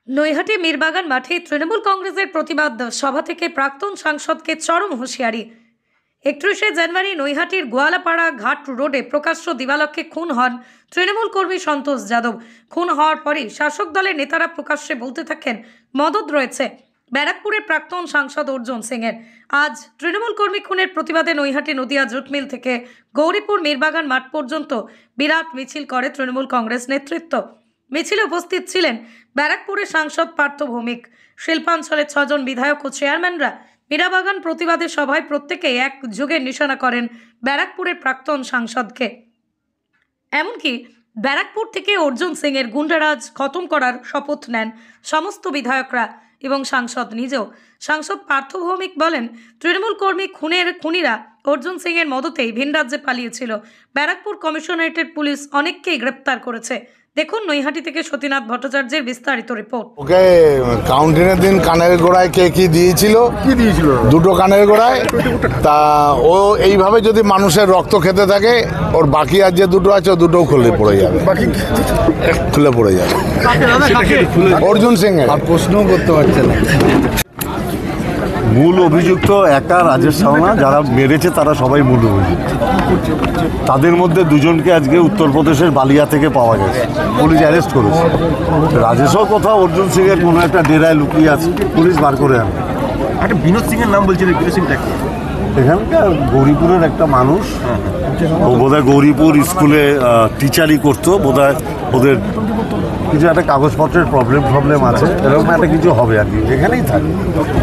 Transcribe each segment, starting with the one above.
নৈহাটি মীরবাগান মাঠে তৃণমূল কংগ্রেসের প্রতিবাদ সভা থেকে প্রাক্তন সাংসদকে চরম হুঁশিয়ারি। 31শে জানুয়ারি নৈহাটির গোয়ালাপাড়া ঘাট রোডে প্রকাশ্য দিবালকে খুন হন তৃণমূল কর্মী সন্তোষ যাদব। খুন হওয়ার পরই শাসক দলের নেতারা প্রকাশ্যে বলতে থাকেন মদদ রয়েছে ব্যারাকপুরের প্রাক্তন সাংসদ অর্জুন সিংয়ের। আজ তৃণমূল কর্মী খুনের প্রতিবাদে নৈহাটি নদিয়া জুট মিল থেকে গৌরীপুর মীরবাগান মাঠ পর্যন্ত বিরাট মিছিল করে তৃণমূল কংগ্রেস নেতৃত্ব। মিছিলে উপস্থিত ছিলেন ব্যারাকপুরের সাংসদ পার্থ ভৌমিক, শিল্পাঞ্চলের 6 জন বিধায়ক ও চেয়ারম্যানরা। মীরবাগান প্রতিবাদী সভায় প্রত্যেকেই এক যুগের নিশানা করেন ব্যারাকপুরের প্রাক্তন সাংসদকে। এমনকি ব্যারাকপুর থেকে অর্জুন সিংয়ের গুন্ডারাজ খতম করার শপথ নেন সমস্ত বিধায়করা এবং সাংসদ নিজেও। সাংসদ পার্থ ভৌমিক বলেন, তৃণমূল কর্মী খুনিরা অর্জুন সিংয়ের মদতেই ভিন রাজ্যে পালিয়েছিল। ব্যারাকপুর কমিশনারেটের পুলিশ অনেককেই গ্রেপ্তার করেছে। দেখুন নৈহাটি থেকে সতীনাথ ভট্টাচার্যের বিস্তারিত রিপোর্ট। ওকে কাউন্টিংয়ের দিন কানের গোড়ায় কে কি দিয়েছিল? দুটো কানের গোড়ায়। তা ও এইভাবে যদি মানুষের রক্ত খেতে থাকে, ওর বাকি আর যে দুটো আছে ও দুটোও খুলে পড়ে যাবে। অর্জুন সিং এর প্রশ্নও করতে পারছে না। মূল অভিযুক্ত একা রাজেশ সাওনা, যারা মেরেছে তারা সবাই মূল অভিযুক্ত। তাদের মধ্যে দুজনকে আজকে উত্তরপ্রদেশের বালিয়া থেকে পাওয়া গেছে, পুলিশ অ্যারেস্ট করেছে। রাজেশও কোথাও অর্জুন সিংয়ের কোনো একটা ডেরায় লুকিয়ে আছে, পুলিশ বার করে আনে। একটা বিনোদ সিংয়ের নাম বলছিল, বিনোদ সিংটা কি? এখানকার গৌরীপুরের একটা মানুষ, ও বোধহয় গৌরীপুর স্কুলে টিচারই করতো বোধহয়। ওদের কিছু একটা কাগজপত্রের প্রবলেম আছে, এরকম একটা কিছু হবে আর কি, এখানেই থাকে।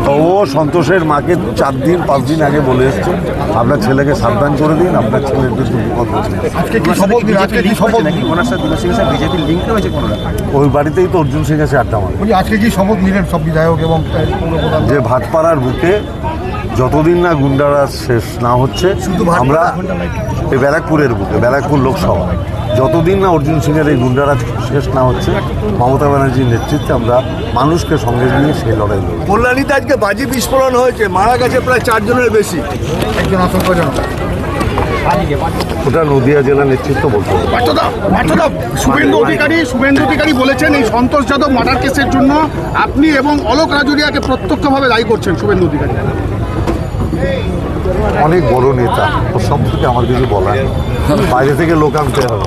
তো ও সন্তোষের মাকে 4 দিন 5 দিন আগে বলে এসছে, আপনার ছেলেকে সাবধান করে দিন, আপনার ছেলের কিছু বিপদ হচ্ছে। ওই বাড়িতেই তো অর্জুন সিং আছে আড্ডা মারে। আজকে কি শপথ নিলেন সব বিধায়ক এবং যে ভাটপাড়ার বুকে যতদিন না গুন্ডারা শেষ না হচ্ছে, আমরা এই ব্যারাকপুরের বুকে, ব্যারাকপুর লোকসভা, যতদিন না অর্জুন সিংয়ের এই গুন্ডারা শেষ না হচ্ছে, মমতা ব্যানার্জির নেতৃত্বে আমরা মানুষকে সঙ্গে নিয়ে সেই লড়াই লড়ব। কল্যাণীতে আজকে বাজি বিস্ফোরণ হয়েছে, মারা গেছে প্রায় 4 জনের বেশি, একজন আতঙ্কজনক। ওটা নদিয়া জেলা নেতৃত্ব বলতে হবে। শুভেন্দু অধিকারী বলেছেন এই সন্তোষ যাদব মার্ডার কেসের জন্য আপনি এবং অলোক রাজুরিয়াকে প্রত্যক্ষভাবে দায়ী করছেন। শুভেন্দু অধিকারী অনেক বড় নেতা, ওর সম্পর্কে আমার কিছু বলার নেই, বাইরে থেকে লোক আনতে হবে।